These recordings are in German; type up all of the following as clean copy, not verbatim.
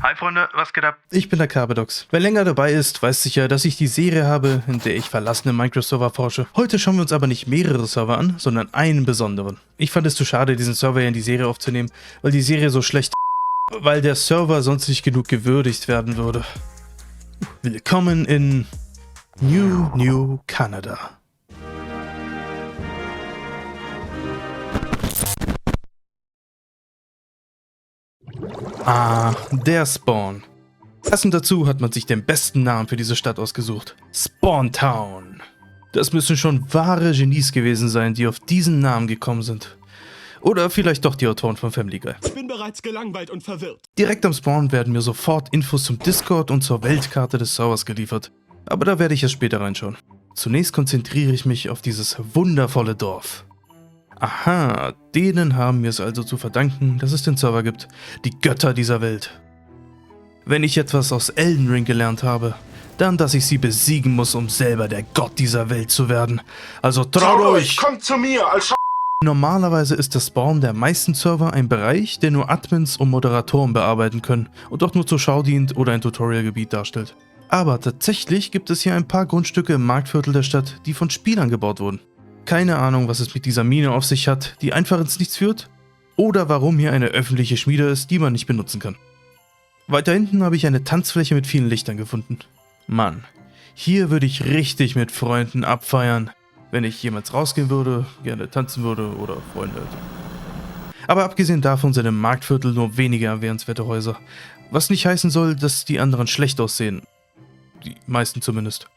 Hi Freunde, was geht ab? Ich bin der Carbedox. Wer länger dabei ist, weiß sicher, dass ich die Serie habe, in der ich verlassene Minecraft-Server forsche. Heute schauen wir uns aber nicht mehrere Server an, sondern einen besonderen. Ich fand es zu schade, diesen Server in die Serie aufzunehmen, weil die Serie so schlecht, weil der Server sonst nicht genug gewürdigt werden würde. Willkommen in New Canada. Ah, der Spawn. Passend dazu hat man sich den besten Namen für diese Stadt ausgesucht. Spawn Town. Das müssen schon wahre Genies gewesen sein, die auf diesen Namen gekommen sind. Oder vielleicht doch die Autoren von Family Guy. Ich bin bereits gelangweilt und verwirrt. Direkt am Spawn werden mir sofort Infos zum Discord und zur Weltkarte des Servers geliefert. Aber da werde ich erst später reinschauen. Zunächst konzentriere ich mich auf dieses wundervolle Dorf. Aha, denen haben wir es also zu verdanken, dass es den Server gibt. Die Götter dieser Welt. Wenn ich etwas aus Elden Ring gelernt habe, dann, dass ich sie besiegen muss, um selber der Gott dieser Welt zu werden. Also traut euch! Kommt zu mir als Normalerweise ist der Spawn der meisten Server ein Bereich, der nur Admins und Moderatoren bearbeiten können und auch nur zur Schau dient oder ein Tutorialgebiet darstellt. Aber tatsächlich gibt es hier ein paar Grundstücke im Marktviertel der Stadt, die von Spielern gebaut wurden. Keine Ahnung, was es mit dieser Mine auf sich hat, die einfach ins Nichts führt, oder warum hier eine öffentliche Schmiede ist, die man nicht benutzen kann. Weiter hinten habe ich eine Tanzfläche mit vielen Lichtern gefunden. Mann, hier würde ich richtig mit Freunden abfeiern, wenn ich jemals rausgehen würde, gerne tanzen würde oder Freunde hätte. Aber abgesehen davon sind im Marktviertel nur wenige erwähnenswerte Häuser, was nicht heißen soll, dass die anderen schlecht aussehen. Die meisten zumindest.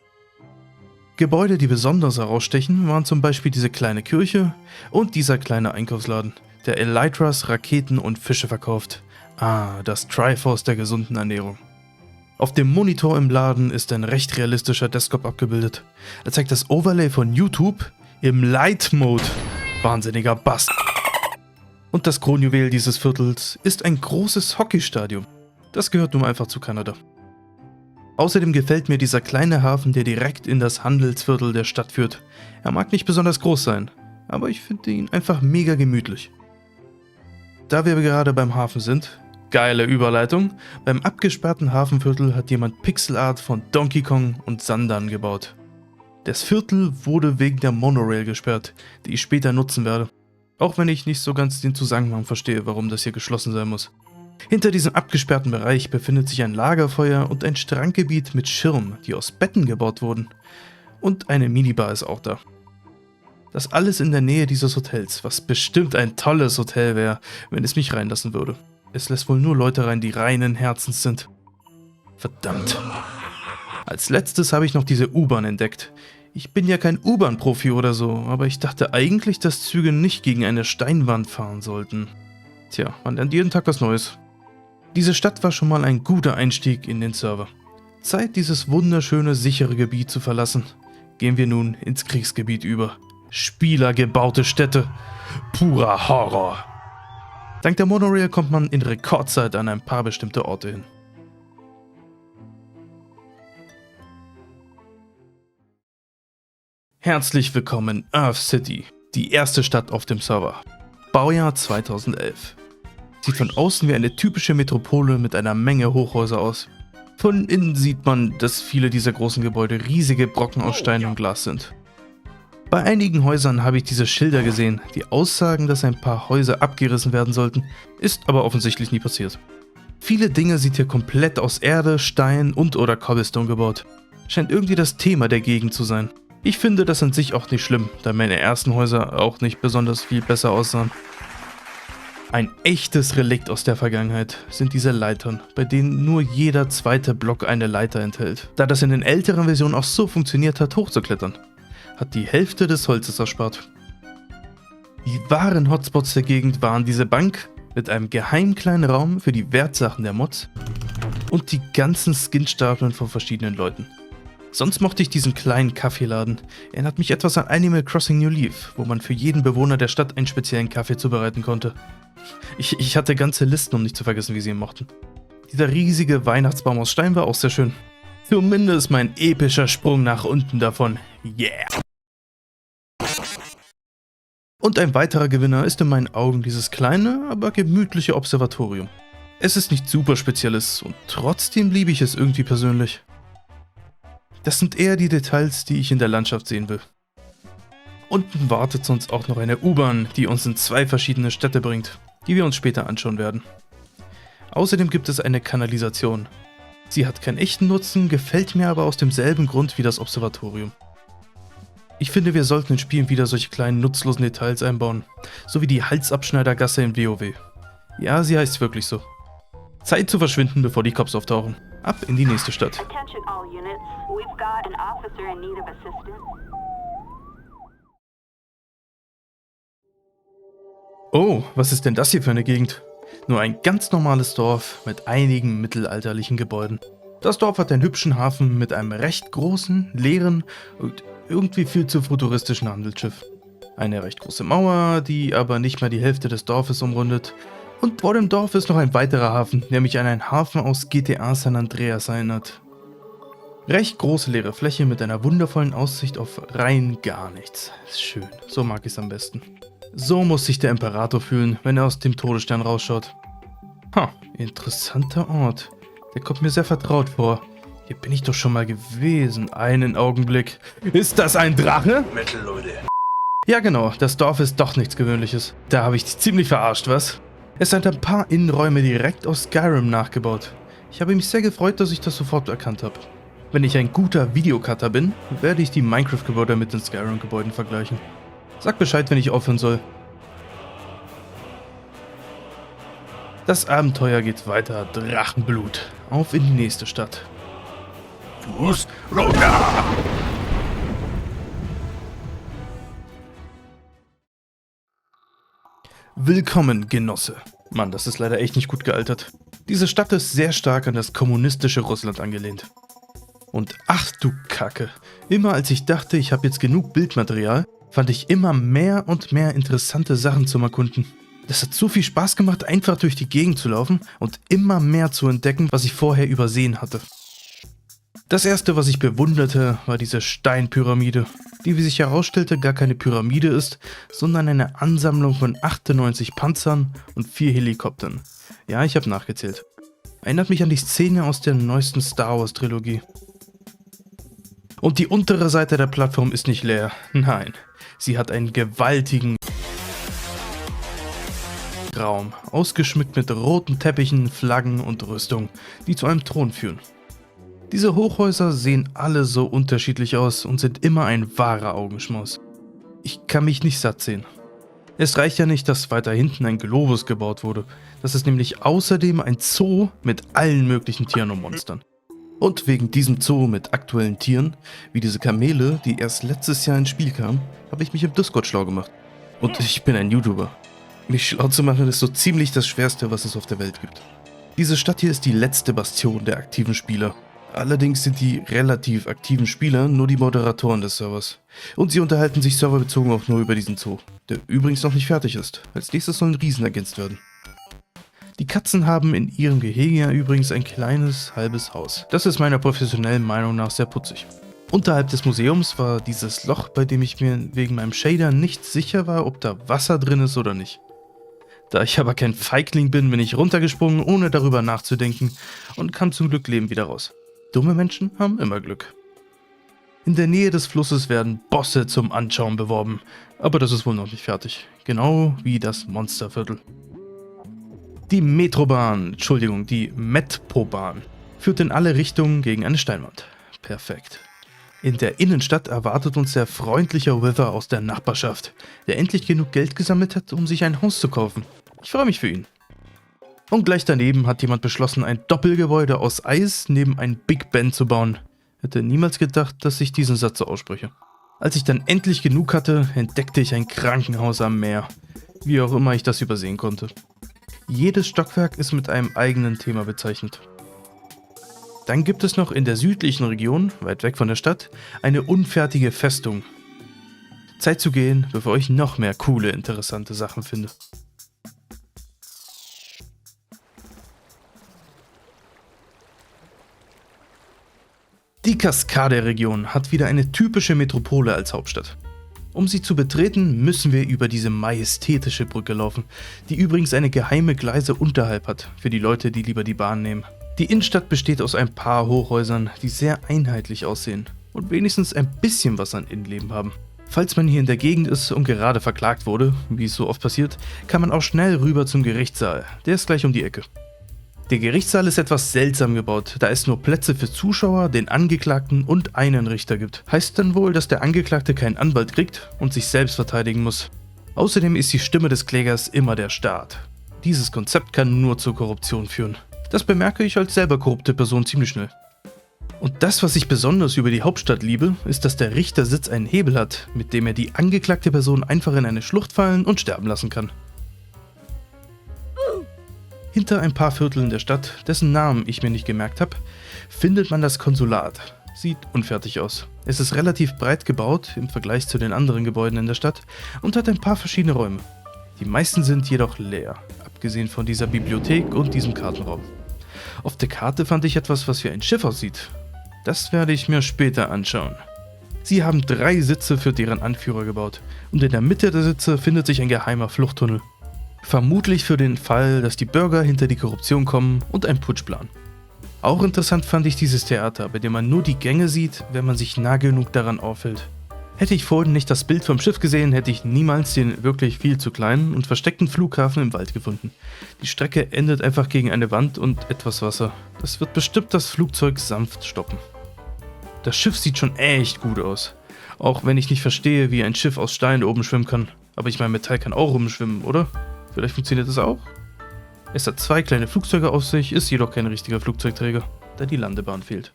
Gebäude, die besonders herausstechen, waren zum Beispiel diese kleine Kirche und dieser kleine Einkaufsladen, der Elytras Raketen und Fische verkauft. Ah, das Triforce der gesunden Ernährung. Auf dem Monitor im Laden ist ein recht realistischer Desktop abgebildet. Er zeigt das Overlay von YouTube im Light Mode. Wahnsinniger Bass. Und das Kronjuwel dieses Viertels ist ein großes Hockeystadion. Das gehört nun einfach zu Kanada. Außerdem gefällt mir dieser kleine Hafen, der direkt in das Handelsviertel der Stadt führt. Er mag nicht besonders groß sein, aber ich finde ihn einfach mega gemütlich. Da wir gerade beim Hafen sind, geile Überleitung, beim abgesperrten Hafenviertel hat jemand Pixelart von Donkey Kong und Sandan gebaut. Das Viertel wurde wegen der Monorail gesperrt, die ich später nutzen werde. Auch wenn ich nicht so ganz den Zusammenhang verstehe, warum das hier geschlossen sein muss. Hinter diesem abgesperrten Bereich befindet sich ein Lagerfeuer und ein Strandgebiet mit Schirmen, die aus Betten gebaut wurden. Und eine Minibar ist auch da. Das alles in der Nähe dieses Hotels, was bestimmt ein tolles Hotel wäre, wenn es mich reinlassen würde. Es lässt wohl nur Leute rein, die reinen Herzens sind. Verdammt. Als letztes habe ich noch diese U-Bahn entdeckt. Ich bin ja kein U-Bahn-Profi oder so, aber ich dachte eigentlich, dass Züge nicht gegen eine Steinwand fahren sollten. Tja, man lernt jeden Tag was Neues. Diese Stadt war schon mal ein guter Einstieg in den Server. Zeit, dieses wunderschöne, sichere Gebiet zu verlassen. Gehen wir nun ins Kriegsgebiet über. Spielergebaute Städte. Purer Horror. Dank der Monorail kommt man in Rekordzeit an ein paar bestimmte Orte hin. Herzlich willkommen in Earth City, die erste Stadt auf dem Server. Baujahr 2011. Sieht von außen wie eine typische Metropole mit einer Menge Hochhäuser aus. Von innen sieht man, dass viele dieser großen Gebäude riesige Brocken aus Stein und Glas sind. Bei einigen Häusern habe ich diese Schilder gesehen, die aussagen, dass ein paar Häuser abgerissen werden sollten, ist aber offensichtlich nie passiert. Viele Dinge sind hier komplett aus Erde, Stein und oder Cobblestone gebaut. Scheint irgendwie das Thema der Gegend zu sein. Ich finde das an sich auch nicht schlimm, da meine ersten Häuser auch nicht besonders viel besser aussahen. Ein echtes Relikt aus der Vergangenheit sind diese Leitern, bei denen nur jeder zweite Block eine Leiter enthält. Da das in den älteren Versionen auch so funktioniert hat, hochzuklettern, hat die Hälfte des Holzes erspart. Die wahren Hotspots der Gegend waren diese Bank mit einem geheimen kleinen Raum für die Wertsachen der Mods und die ganzen Skinstapeln von verschiedenen Leuten. Sonst mochte ich diesen kleinen Kaffeeladen. Erinnert mich etwas an Animal Crossing New Leaf, wo man für jeden Bewohner der Stadt einen speziellen Kaffee zubereiten konnte. Ich hatte ganze Listen, um nicht zu vergessen, wie sie ihn mochten. Dieser riesige Weihnachtsbaum aus Stein war auch sehr schön. Zumindest mein epischer Sprung nach unten davon. Yeah! Und ein weiterer Gewinner ist in meinen Augen dieses kleine, aber gemütliche Observatorium. Es ist nicht super Spezielles und trotzdem liebe ich es irgendwie persönlich. Das sind eher die Details, die ich in der Landschaft sehen will. Unten wartet uns auch noch eine U-Bahn, die uns in 2 verschiedene Städte bringt, die wir uns später anschauen werden. Außerdem gibt es eine Kanalisation. Sie hat keinen echten Nutzen, gefällt mir aber aus demselben Grund wie das Observatorium. Ich finde, wir sollten in Spielen wieder solche kleinen nutzlosen Details einbauen, so wie die Halsabschneidergasse in WoW. Ja, sie heißt wirklich so. Zeit zu verschwinden, bevor die Cops auftauchen. Ab in die nächste Stadt. Attention all units. We've got an officer in need of assistance. Oh, was ist denn das hier für eine Gegend? Nur ein ganz normales Dorf mit einigen mittelalterlichen Gebäuden. Das Dorf hat einen hübschen Hafen mit einem recht großen, leeren und irgendwie viel zu futuristischen Handelsschiff. Eine recht große Mauer, die aber nicht mal die Hälfte des Dorfes umrundet. Und vor dem Dorf ist noch ein weiterer Hafen, der mich an einen Hafen aus GTA San Andreas erinnert. Recht große leere Fläche mit einer wundervollen Aussicht auf rein gar nichts. Ist schön, so mag ich es am besten. So muss sich der Imperator fühlen, wenn er aus dem Todesstern rausschaut. Interessanter Ort. Der kommt mir sehr vertraut vor. Hier bin ich doch schon mal gewesen. Einen Augenblick. Ist das ein Drache? Metal, Leute. Ja genau, das Dorf ist doch nichts Gewöhnliches. Da habe ich dich ziemlich verarscht, was? Es sind ein paar Innenräume direkt aus Skyrim nachgebaut. Ich habe mich sehr gefreut, dass ich das sofort erkannt habe. Wenn ich ein guter Videocutter bin, werde ich die Minecraft-Gebäude mit den Skyrim-Gebäuden vergleichen. Sag Bescheid, wenn ich aufhören soll. Das Abenteuer geht weiter. Drachenblut. Auf in die nächste Stadt. Fuß runter! Willkommen, Genosse. Mann, das ist leider echt nicht gut gealtert. Diese Stadt ist sehr stark an das kommunistische Russland angelehnt. Und ach du Kacke. Immer als ich dachte, ich habe jetzt genug Bildmaterial, fand ich immer mehr und mehr interessante Sachen zum Erkunden. Das hat so viel Spaß gemacht, einfach durch die Gegend zu laufen und immer mehr zu entdecken, was ich vorher übersehen hatte. Das erste, was ich bewunderte, war diese Steinpyramide, die, wie sich herausstellte, gar keine Pyramide ist, sondern eine Ansammlung von 98 Panzern und 4 Helikoptern. Ja, ich habe nachgezählt. Erinnert mich an die Szene aus der neuesten Star Wars Trilogie. Und die untere Seite der Plattform ist nicht leer. Nein, sie hat einen gewaltigen Raum, ausgeschmückt mit roten Teppichen, Flaggen und Rüstung, die zu einem Thron führen. Diese Hochhäuser sehen alle so unterschiedlich aus und sind immer ein wahrer Augenschmaus. Ich kann mich nicht satt sehen. Es reicht ja nicht, dass weiter hinten ein Globus gebaut wurde. Das ist nämlich außerdem ein Zoo mit allen möglichen Tieren und Monstern. Und wegen diesem Zoo mit aktuellen Tieren, wie diese Kamele, die erst letztes Jahr ins Spiel kamen, habe ich mich im Discord schlau gemacht. Und ich bin ein YouTuber. Mich schlau zu machen ist so ziemlich das Schwerste, was es auf der Welt gibt. Diese Stadt hier ist die letzte Bastion der aktiven Spieler. Allerdings sind die relativ aktiven Spieler nur die Moderatoren des Servers. Und sie unterhalten sich serverbezogen auch nur über diesen Zoo, der übrigens noch nicht fertig ist. Als nächstes sollen Riesen ergänzt werden. Die Katzen haben in ihrem Gehege ja übrigens ein kleines, halbes Haus. Das ist meiner professionellen Meinung nach sehr putzig. Unterhalb des Museums war dieses Loch, bei dem ich mir wegen meinem Shader nicht sicher war, ob da Wasser drin ist oder nicht. Da ich aber kein Feigling bin ich runtergesprungen, ohne darüber nachzudenken und kam zum Glück lebend wieder raus. Dumme Menschen haben immer Glück. In der Nähe des Flusses werden Bosse zum Anschauen beworben, aber das ist wohl noch nicht fertig. Genau wie das Monsterviertel. Die die Metpobahn, führt in alle Richtungen gegen eine Steinwand. Perfekt. In der Innenstadt erwartet uns der freundliche Wither aus der Nachbarschaft, der endlich genug Geld gesammelt hat, um sich ein Haus zu kaufen. Ich freue mich für ihn. Und gleich daneben hat jemand beschlossen, ein Doppelgebäude aus Eis neben ein Big Ben zu bauen. Hätte niemals gedacht, dass ich diesen Satz so ausspreche. Als ich dann endlich genug hatte, entdeckte ich ein Krankenhaus am Meer. Wie auch immer ich das übersehen konnte. Jedes Stockwerk ist mit einem eigenen Thema bezeichnet. Dann gibt es noch in der südlichen Region, weit weg von der Stadt, eine unfertige Festung. Zeit zu gehen, bevor ich noch mehr coole, interessante Sachen finde. Die Kaskade-Region hat wieder eine typische Metropole als Hauptstadt. Um sie zu betreten, müssen wir über diese majestätische Brücke laufen, die übrigens eine geheime Gleise unterhalb hat, für die Leute, die lieber die Bahn nehmen. Die Innenstadt besteht aus ein paar Hochhäusern, die sehr einheitlich aussehen und wenigstens ein bisschen was an Innenleben haben. Falls man hier in der Gegend ist und gerade verklagt wurde, wie es so oft passiert, kann man auch schnell rüber zum Gerichtssaal, der ist gleich um die Ecke. Der Gerichtssaal ist etwas seltsam gebaut, da es nur Plätze für Zuschauer, den Angeklagten und einen Richter gibt. Heißt dann wohl, dass der Angeklagte keinen Anwalt kriegt und sich selbst verteidigen muss. Außerdem ist die Stimme des Klägers immer der Staat. Dieses Konzept kann nur zur Korruption führen. Das bemerke ich als selber korrupte Person ziemlich schnell. Und das, was ich besonders über die Hauptstadt liebe, ist, dass der Richtersitz einen Hebel hat, mit dem er die angeklagte Person einfach in eine Schlucht fallen und sterben lassen kann. Hinter ein paar Vierteln der Stadt, dessen Namen ich mir nicht gemerkt habe, findet man das Konsulat. Sieht unfertig aus. Es ist relativ breit gebaut im Vergleich zu den anderen Gebäuden in der Stadt und hat ein paar verschiedene Räume. Die meisten sind jedoch leer, abgesehen von dieser Bibliothek und diesem Kartenraum. Auf der Karte fand ich etwas, was wie ein Schiff aussieht. Das werde ich mir später anschauen. Sie haben 3 Sitze für deren Anführer gebaut und in der Mitte der Sitze findet sich ein geheimer Fluchttunnel. Vermutlich für den Fall, dass die Bürger hinter die Korruption kommen und einen Putsch planen. Auch interessant fand ich dieses Theater, bei dem man nur die Gänge sieht, wenn man sich nah genug daran aufhält. Hätte ich vorhin nicht das Bild vom Schiff gesehen, hätte ich niemals den wirklich viel zu kleinen und versteckten Flughafen im Wald gefunden. Die Strecke endet einfach gegen eine Wand und etwas Wasser. Das wird bestimmt das Flugzeug sanft stoppen. Das Schiff sieht schon echt gut aus. Auch wenn ich nicht verstehe, wie ein Schiff aus Stein oben schwimmen kann. Aber ich meine, Metall kann auch rumschwimmen, oder? Vielleicht funktioniert das auch? Es hat 2 kleine Flugzeuge auf sich, ist jedoch kein richtiger Flugzeugträger, da die Landebahn fehlt.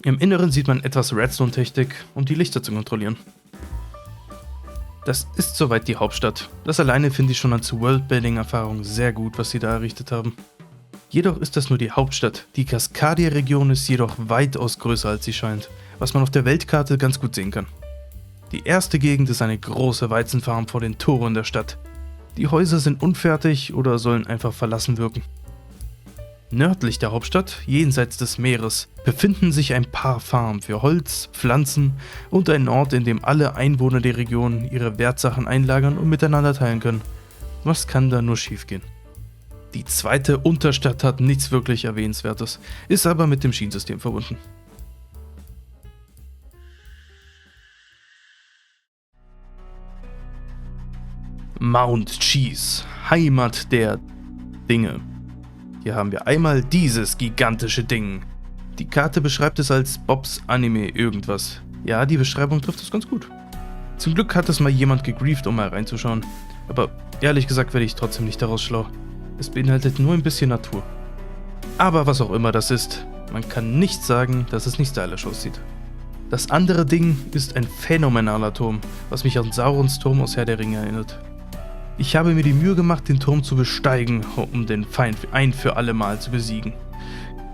Im Inneren sieht man etwas Redstone-Technik, um die Lichter zu kontrollieren. Das ist soweit die Hauptstadt. Das alleine finde ich schon als Worldbuilding-Erfahrung sehr gut, was sie da errichtet haben. Jedoch ist das nur die Hauptstadt. Die Cascadia-Region ist jedoch weitaus größer als sie scheint, was man auf der Weltkarte ganz gut sehen kann. Die erste Gegend ist eine große Weizenfarm vor den Toren der Stadt. Die Häuser sind unfertig oder sollen einfach verlassen wirken. Nördlich der Hauptstadt, jenseits des Meeres, befinden sich ein paar Farmen für Holz, Pflanzen und ein Ort, in dem alle Einwohner der Region ihre Wertsachen einlagern und miteinander teilen können. Was kann da nur schiefgehen? Die zweite Unterstadt hat nichts wirklich Erwähnenswertes, ist aber mit dem Schienensystem verbunden. Mount Cheese, Heimat der Dinge. Hier haben wir einmal dieses gigantische Ding. Die Karte beschreibt es als Bobs Anime irgendwas. Ja, die Beschreibung trifft es ganz gut. Zum Glück hat es mal jemand gegrieft, um mal reinzuschauen. Aber ehrlich gesagt werde ich trotzdem nicht daraus schlau. Es beinhaltet nur ein bisschen Natur. Aber was auch immer das ist, man kann nicht sagen, dass es nicht stylisch aussieht. Das andere Ding ist ein phänomenaler Turm, was mich an Saurons Turm aus Herr der Ringe erinnert. Ich habe mir die Mühe gemacht, den Turm zu besteigen, um den Feind ein für alle Mal zu besiegen.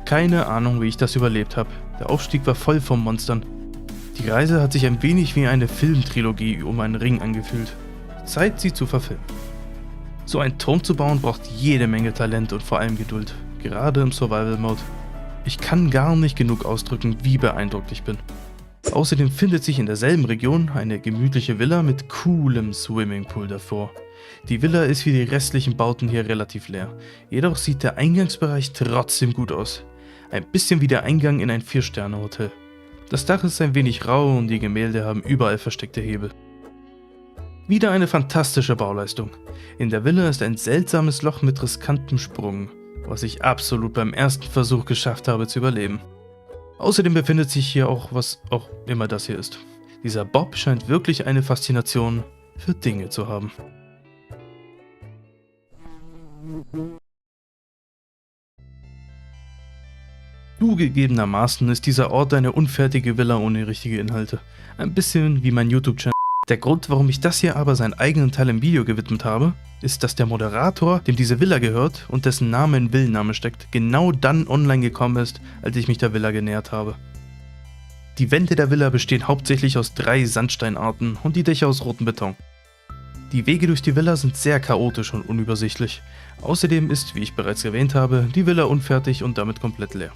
Keine Ahnung, wie ich das überlebt habe. Der Aufstieg war voll von Monstern. Die Reise hat sich ein wenig wie eine Filmtrilogie um einen Ring angefühlt. Zeit, sie zu verfilmen. So einen Turm zu bauen braucht jede Menge Talent und vor allem Geduld, gerade im Survival-Mode. Ich kann gar nicht genug ausdrücken, wie beeindruckt ich bin. Außerdem findet sich in derselben Region eine gemütliche Villa mit coolem Swimmingpool davor. Die Villa ist wie die restlichen Bauten hier relativ leer, jedoch sieht der Eingangsbereich trotzdem gut aus. Ein bisschen wie der Eingang in ein 4-Sterne-Hotel. Das Dach ist ein wenig rau und die Gemälde haben überall versteckte Hebel. Wieder eine fantastische Bauleistung. In der Villa ist ein seltsames Loch mit riskantem Sprung, was ich absolut beim ersten Versuch geschafft habe zu überleben. Außerdem befindet sich hier auch, was auch immer das hier ist. Dieser Bob scheint wirklich eine Faszination für Dinge zu haben. Zugegebenermaßen ist dieser Ort eine unfertige Villa ohne richtige Inhalte. Ein bisschen wie mein YouTube-Channel. Der Grund, warum ich das hier aber seinen eigenen Teil im Video gewidmet habe, ist, dass der Moderator, dem diese Villa gehört und dessen Name in Villenname steckt, genau dann online gekommen ist, als ich mich der Villa genähert habe. Die Wände der Villa bestehen hauptsächlich aus 3 Sandsteinarten und die Dächer aus rotem Beton. Die Wege durch die Villa sind sehr chaotisch und unübersichtlich. Außerdem ist, wie ich bereits erwähnt habe, die Villa unfertig und damit komplett leer.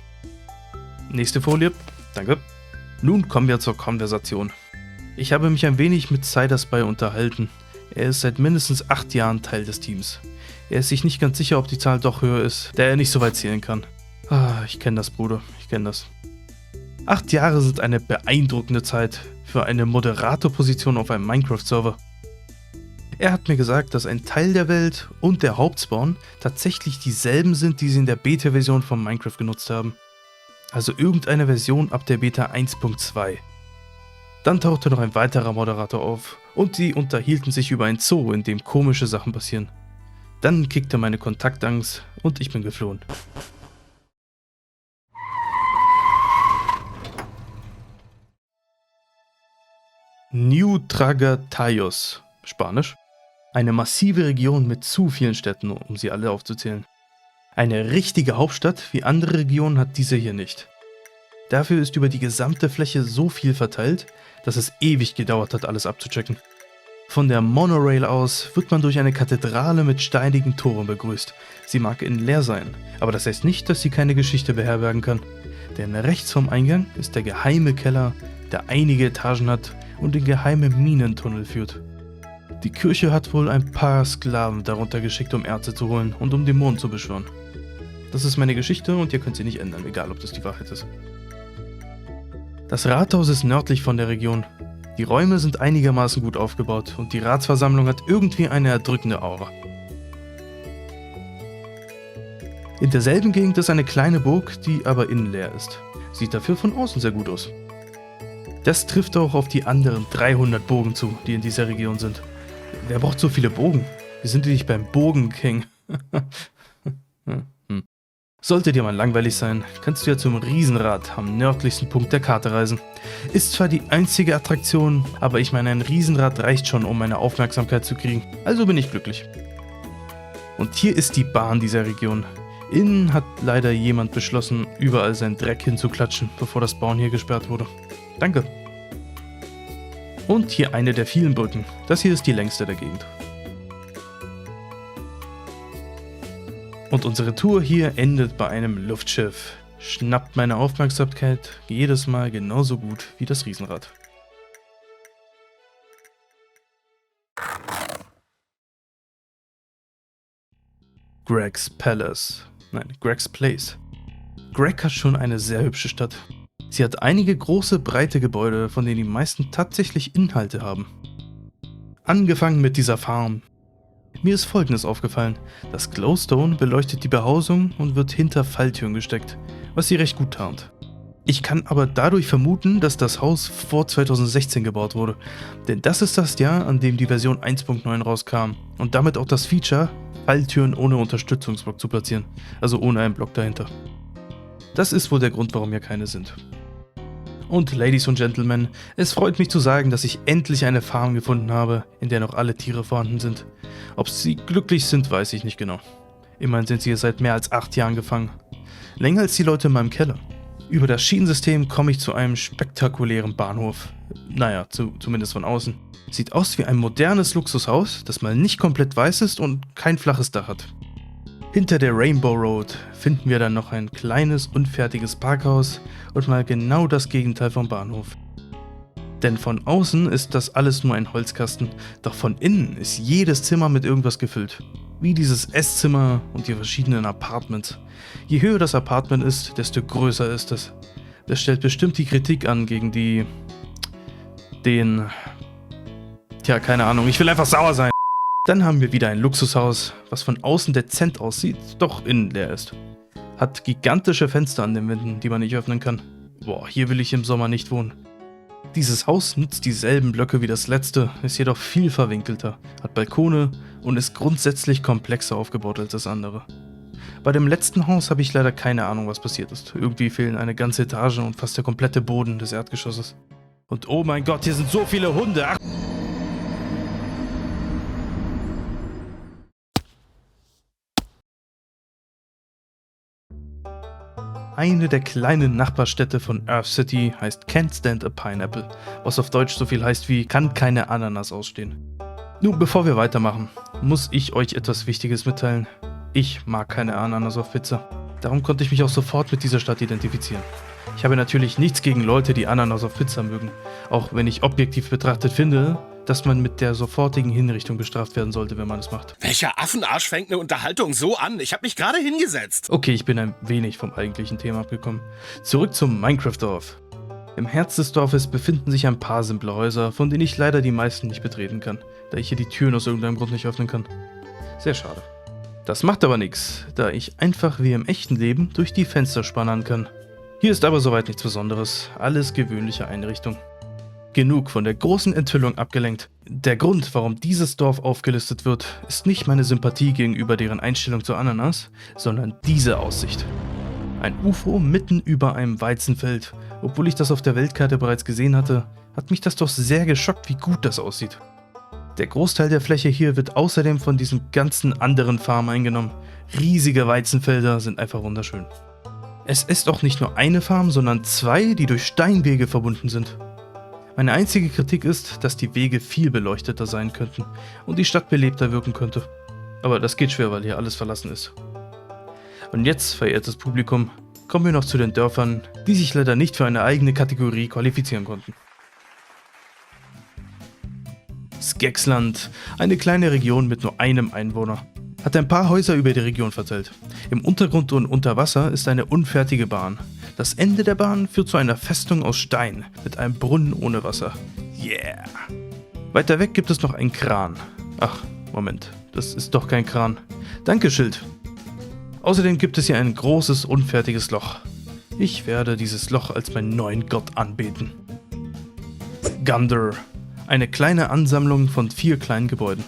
Nächste Folie. Danke. Nun kommen wir zur Konversation. Ich habe mich ein wenig mit Cyderspy unterhalten. Er ist seit mindestens 8 Jahren Teil des Teams. Er ist sich nicht ganz sicher, ob die Zahl doch höher ist, da er nicht so weit zählen kann. Ich kenne das, Bruder, ich kenne das. 8 Jahre sind eine beeindruckende Zeit für eine Moderatorposition auf einem Minecraft-Server. Er hat mir gesagt, dass ein Teil der Welt und der Hauptspawn tatsächlich dieselben sind, die sie in der Beta-Version von Minecraft genutzt haben. Also irgendeine Version ab der Beta 1.2. Dann tauchte noch ein weiterer Moderator auf und sie unterhielten sich über ein Zoo, in dem komische Sachen passieren. Dann kickte meine Kontaktangst und ich bin geflohen. New Tragatayos, Spanisch. Eine massive Region mit zu vielen Städten, um sie alle aufzuzählen. Eine richtige Hauptstadt wie andere Regionen hat diese hier nicht. Dafür ist über die gesamte Fläche so viel verteilt, dass es ewig gedauert hat, alles abzuchecken. Von der Monorail aus wird man durch eine Kathedrale mit steinigen Toren begrüßt. Sie mag innen leer sein, aber das heißt nicht, dass sie keine Geschichte beherbergen kann. Denn rechts vom Eingang ist der geheime Keller, der einige Etagen hat und in geheime Minentunnel führt. Die Kirche hat wohl ein paar Sklaven darunter geschickt, um Erze zu holen und um den Mond zu beschwören. Das ist meine Geschichte und ihr könnt sie nicht ändern, egal ob das die Wahrheit ist. Das Rathaus ist nördlich von der Region. Die Räume sind einigermaßen gut aufgebaut und die Ratsversammlung hat irgendwie eine erdrückende Aura. In derselben Gegend ist eine kleine Burg, die aber innen leer ist. Sieht dafür von außen sehr gut aus. Das trifft auch auf die anderen 300 Burgen zu, die in dieser Region sind. Wer braucht so viele Burgen? Wir sind nicht beim Burgenking. Sollte dir mal langweilig sein, kannst du ja zum Riesenrad am nördlichsten Punkt der Karte reisen. Ist zwar die einzige Attraktion, aber ich meine, ein Riesenrad reicht schon, um meine Aufmerksamkeit zu kriegen. Also bin ich glücklich. Und hier ist die Bahn dieser Region. Innen hat leider jemand beschlossen, überall seinen Dreck hinzuklatschen, bevor das Bauen hier gesperrt wurde. Danke. Und hier eine der vielen Brücken. Das hier ist die längste der Gegend. Und unsere Tour hier endet bei einem Luftschiff. Schnappt meine Aufmerksamkeit jedes Mal genauso gut wie das Riesenrad. Greg's Palace. Nein, Greg's Place. Greg hat schon eine sehr hübsche Stadt. Sie hat einige große, breite Gebäude, von denen die meisten tatsächlich Inhalte haben. Angefangen mit dieser Farm. Mir ist Folgendes aufgefallen: Das Glowstone beleuchtet die Behausung und wird hinter Falltüren gesteckt, was sie recht gut tarnt. Ich kann aber dadurch vermuten, dass das Haus vor 2016 gebaut wurde, denn das ist das Jahr, an dem die Version 1.9 rauskam und damit auch das Feature, Falltüren ohne Unterstützungsblock zu platzieren, also ohne einen Block dahinter. Das ist wohl der Grund, warum hier keine sind. Und Ladies und Gentlemen, es freut mich zu sagen, dass ich endlich eine Farm gefunden habe, in der noch alle Tiere vorhanden sind. Ob sie glücklich sind, weiß ich nicht genau. Immerhin sind sie hier seit mehr als 8 Jahren gefangen. Länger als die Leute in meinem Keller. Über das Schienensystem komme ich zu einem spektakulären Bahnhof. Naja, zumindest von außen. Sieht aus wie ein modernes Luxushaus, das mal nicht komplett weiß ist und kein flaches Dach hat. Hinter der Rainbow Road finden wir dann noch ein kleines, unfertiges Parkhaus und mal genau das Gegenteil vom Bahnhof. Denn von außen ist das alles nur ein Holzkasten, doch von innen ist jedes Zimmer mit irgendwas gefüllt. Wie dieses Esszimmer und die verschiedenen Apartments. Je höher das Apartment ist, desto größer ist es. Das stellt bestimmt die Kritik an gegen Tja, keine Ahnung, ich will einfach sauer sein. Dann haben wir wieder ein Luxushaus, was von außen dezent aussieht, doch innen leer ist. Hat gigantische Fenster an den Wänden, die man nicht öffnen kann. Boah, hier will ich im Sommer nicht wohnen. Dieses Haus nutzt dieselben Blöcke wie das letzte, ist jedoch viel verwinkelter, hat Balkone und ist grundsätzlich komplexer aufgebaut als das andere. Bei dem letzten Haus habe ich leider keine Ahnung, was passiert ist. Irgendwie fehlen eine ganze Etage und fast der komplette Boden des Erdgeschosses. Und oh mein Gott, hier sind so viele Hunde! Ach. Eine der kleinen Nachbarstädte von Earth City heißt Can't Stand a Pineapple, was auf Deutsch so viel heißt wie kann keine Ananas ausstehen. Nun, bevor wir weitermachen, muss ich euch etwas Wichtiges mitteilen. Ich mag keine Ananas auf Pizza. Darum konnte ich mich auch sofort mit dieser Stadt identifizieren. Ich habe natürlich nichts gegen Leute, die Ananas auf Pizza mögen, auch wenn ich objektiv betrachtet finde, dass man mit der sofortigen Hinrichtung bestraft werden sollte, wenn man es macht. Welcher Affenarsch fängt eine Unterhaltung so an? Ich habe mich gerade hingesetzt. Okay, ich bin ein wenig vom eigentlichen Thema abgekommen. Zurück zum Minecraft-Dorf. Im Herz des Dorfes befinden sich ein paar simple Häuser, von denen ich leider die meisten nicht betreten kann, da ich hier die Türen aus irgendeinem Grund nicht öffnen kann. Sehr schade. Das macht aber nichts, da ich einfach wie im echten Leben durch die Fenster spannen kann. Hier ist aber soweit nichts Besonderes, alles gewöhnliche Einrichtung. Genug von der großen Enthüllung abgelenkt. Der Grund, warum dieses Dorf aufgelistet wird, ist nicht meine Sympathie gegenüber deren Einstellung zu Ananas, sondern diese Aussicht. Ein UFO mitten über einem Weizenfeld. Obwohl ich das auf der Weltkarte bereits gesehen hatte, hat mich das doch sehr geschockt, wie gut das aussieht. Der Großteil der Fläche hier wird außerdem von diesen ganzen anderen Farmen eingenommen. Riesige Weizenfelder sind einfach wunderschön. Es ist auch nicht nur eine Farm, sondern zwei, die durch Steinwege verbunden sind. Meine einzige Kritik ist, dass die Wege viel beleuchteter sein könnten und die Stadt belebter wirken könnte. Aber das geht schwer, weil hier alles verlassen ist. Und jetzt, verehrtes Publikum, kommen wir noch zu den Dörfern, die sich leider nicht für eine eigene Kategorie qualifizieren konnten. Skexland, eine kleine Region mit nur einem Einwohner, hat ein paar Häuser über die Region verteilt. Im Untergrund und unter Wasser ist eine unfertige Bahn. Das Ende der Bahn führt zu einer Festung aus Stein mit einem Brunnen ohne Wasser. Yeah! Weiter weg gibt es noch einen Kran. Ach, Moment, das ist doch kein Kran. Danke, Schild. Außerdem gibt es hier ein großes, unfertiges Loch. Ich werde dieses Loch als meinen neuen Gott anbeten. Gunder, eine kleine Ansammlung von 4 kleinen Gebäuden.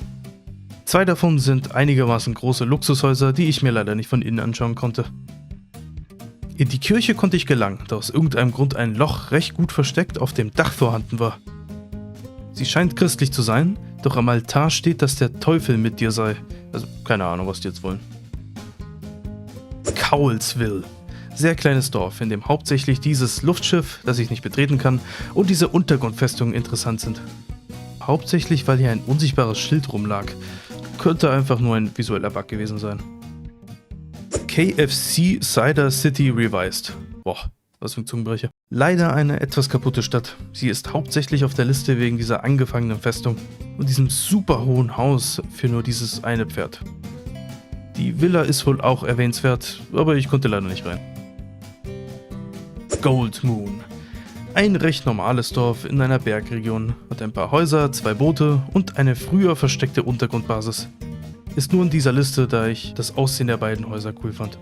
2 davon sind einigermaßen große Luxushäuser, die ich mir leider nicht von innen anschauen konnte. In die Kirche konnte ich gelangen, da aus irgendeinem Grund ein Loch recht gut versteckt auf dem Dach vorhanden war. Sie scheint christlich zu sein, doch am Altar steht, dass der Teufel mit dir sei. Also keine Ahnung, was die jetzt wollen. Cowlsville. Sehr kleines Dorf, in dem hauptsächlich dieses Luftschiff, das ich nicht betreten kann, und diese Untergrundfestungen interessant sind. Hauptsächlich, weil hier ein unsichtbares Schild rumlag. Könnte einfach nur ein visueller Bug gewesen sein. KFC Cider City Revised. Boah, was für ein Zungenbrecher. Leider eine etwas kaputte Stadt. Sie ist hauptsächlich auf der Liste wegen dieser angefangenen Festung und diesem super hohen Haus für nur dieses eine Pferd. Die Villa ist wohl auch erwähnenswert, aber ich konnte leider nicht rein. Gold Moon. Ein recht normales Dorf in einer Bergregion, hat ein paar Häuser, 2 Boote und eine früher versteckte Untergrundbasis. Ist nur in dieser Liste, da ich das Aussehen der beiden Häuser cool fand.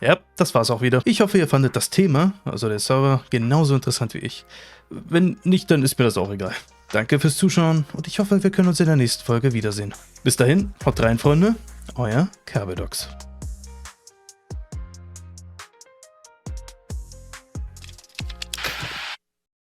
Ja, das war's auch wieder. Ich hoffe, ihr fandet das Thema, also der Server, genauso interessant wie ich. Wenn nicht, dann ist mir das auch egal. Danke fürs Zuschauen und ich hoffe, wir können uns in der nächsten Folge wiedersehen. Bis dahin, haut rein, Freunde. Euer Carbedox.